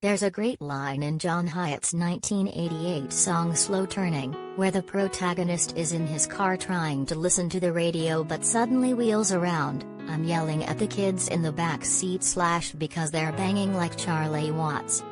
There's a great line in John Hiatt's 1988 song Slow Turning, where the protagonist is in his car trying to listen to the radio but suddenly wheels around. I'm yelling at the kids in the back seat / because they're banging like Charlie Watts.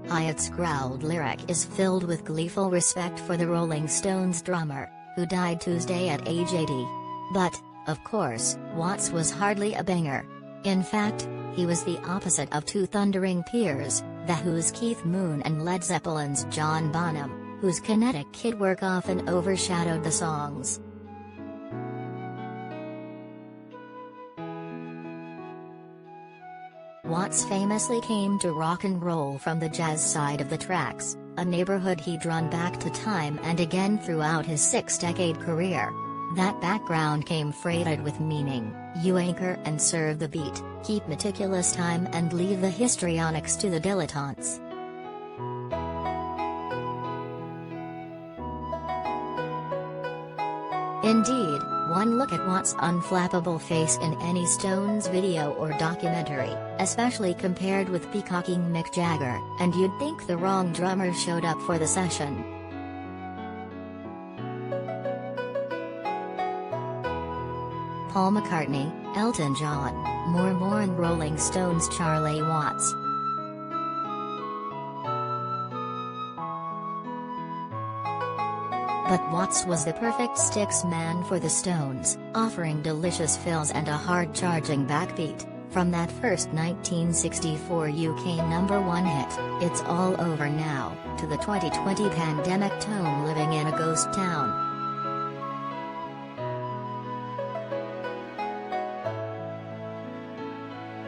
Hiatt's growled lyric is filled with gleeful respect for the Rolling Stones drummer, who died Tuesday at age 80. But, of course, Watts was hardly a banger. In fact, he was the opposite of two thundering peers, The Who's Keith Moon and Led Zeppelin's John Bonham, whose kinetic kid work often overshadowed the songs. Watts famously came to rock and roll from the jazz side of the tracks, a neighborhood he'd run back to time and again throughout his 6-decade career. That background came freighted with meaning. You anchor and serve the beat, keep meticulous time and leave the histrionics to the dilettantes. Indeed, one look at Watts' unflappable face in any Stones video or documentary, especially compared with peacocking Mick Jagger, and you'd think the wrong drummer showed up for the session. Paul McCartney, Elton John, more and Rolling Stones Charlie Watts. But Watts was the perfect sticks man for the Stones, offering delicious fills and a hard-charging backbeat. From that first 1964 UK #1 hit, It's All Over Now, to the 2020 pandemic tone Living in a Ghost Town.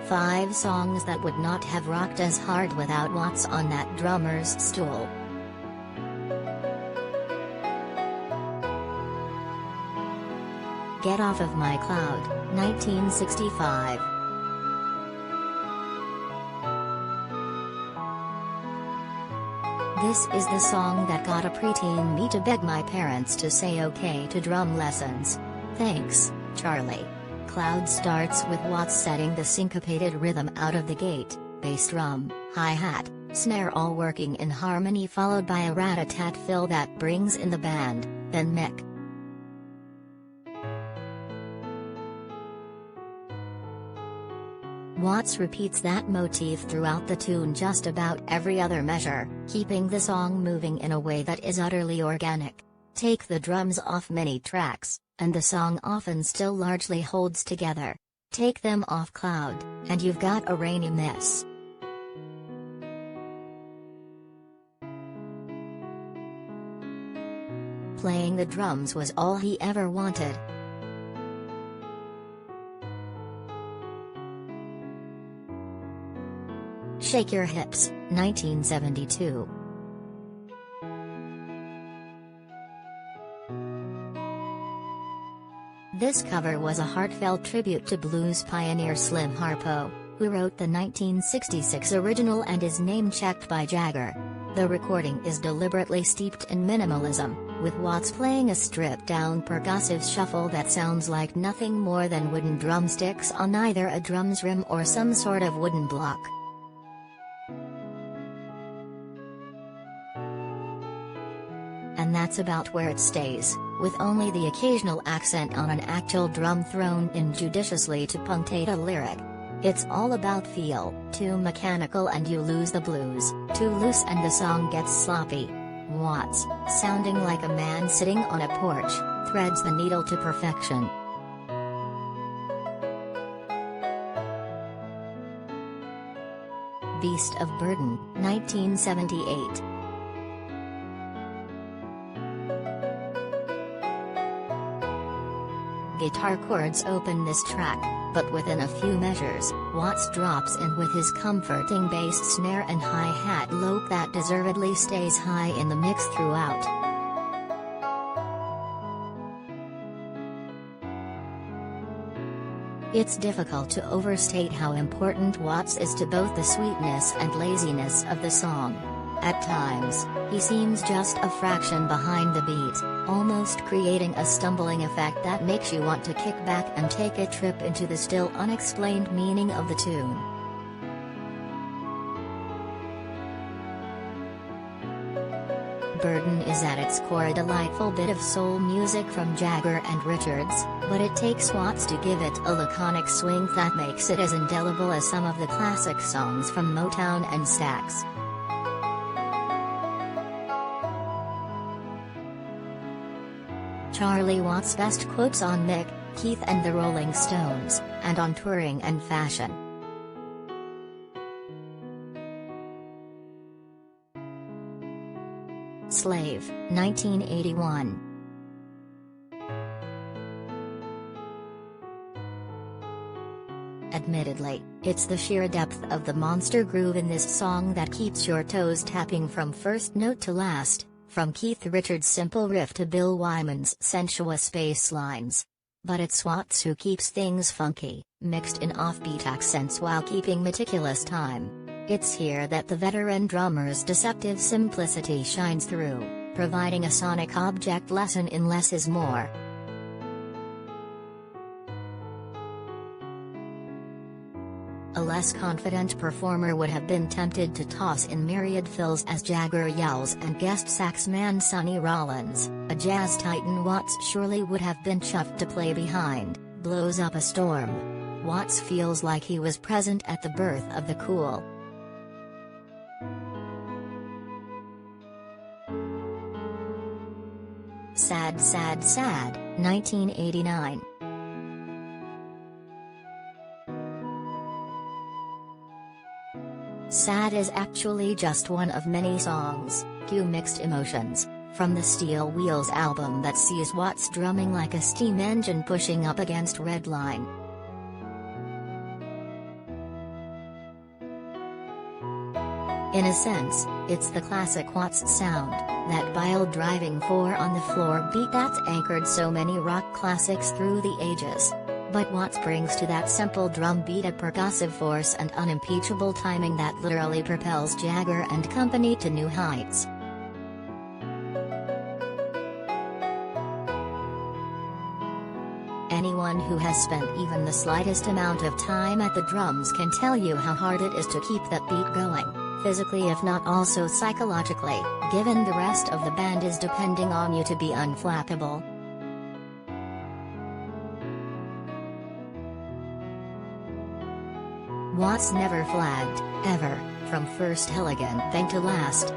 Five songs that would not have rocked as hard without Watts on that drummer's stool. Get Off of My Cloud, 1965. This is the song that got a preteen me to beg my parents to say okay to drum lessons. Thanks, Charlie. Cloud starts with Watts setting the syncopated rhythm out of the gate, bass drum, hi-hat, snare all working in harmony followed by a rat-a-tat fill that brings in the band, then Mick. Watts repeats that motif throughout the tune just about every other measure, keeping the song moving in a way that is utterly organic. Take the drums off many tracks, and the song often still largely holds together. Take them off Cloud, and you've got a rainy mess. Playing the drums was all he ever wanted. Shake Your Hips, 1972. This cover was a heartfelt tribute to blues pioneer Slim Harpo, who wrote the 1966 original and is name-checked by Jagger. The recording is deliberately steeped in minimalism, with Watts playing a stripped-down percussive shuffle that sounds like nothing more than wooden drumsticks on either a drum's rim or some sort of wooden block. And that's about where it stays, with only the occasional accent on an actual drum thrown in judiciously to punctuate a lyric. It's all about feel, too mechanical and you lose the blues, too loose and the song gets sloppy. Watts, sounding like a man sitting on a porch, threads the needle to perfection. Beast of Burden, 1978. Guitar chords open this track, but within a few measures, Watts drops in with his comforting bass snare and hi-hat loop that deservedly stays high in the mix throughout. It's difficult to overstate how important Watts is to both the sweetness and laziness of the song. At times, he seems just a fraction behind the beat, almost creating a stumbling effect that makes you want to kick back and take a trip into the still unexplained meaning of the tune. Burden is at its core a delightful bit of soul music from Jagger and Richards, but it takes Watts to give it a laconic swing that makes it as indelible as some of the classic songs from Motown and Stax. Charlie Watts' best quotes on Mick, Keith and the Rolling Stones, and on touring and fashion. Slave, 1981. Admittedly, it's the sheer depth of the monster groove in this song that keeps your toes tapping from first note to last, from Keith Richards' simple riff to Bill Wyman's sensuous bass lines. But it's Watts who keeps things funky, mixed in offbeat accents while keeping meticulous time. It's here that the veteran drummer's deceptive simplicity shines through, providing a sonic object lesson in less is more. A less confident performer would have been tempted to toss in myriad fills as Jagger yells and guest saxman Sonny Rollins, a jazz titan Watts surely would have been chuffed to play behind, blows up a storm. Watts feels like he was present at the birth of the cool. Sad Sad Sad, 1989. Sad is actually just one of many songs, cue mixed emotions, from the Steel Wheels album that sees Watts drumming like a steam engine pushing up against red line. In a sense, it's the classic Watts sound, that pile-driving 4-on-the-floor beat that's anchored so many rock classics through the ages. But Watts brings to that simple drum beat a percussive force and unimpeachable timing that literally propels Jagger and company to new heights. Anyone who has spent even the slightest amount of time at the drums can tell you how hard it is to keep that beat going, physically if not also psychologically, given the rest of the band is depending on you to be unflappable. Watts never flagged, ever, from first elegant thing to last,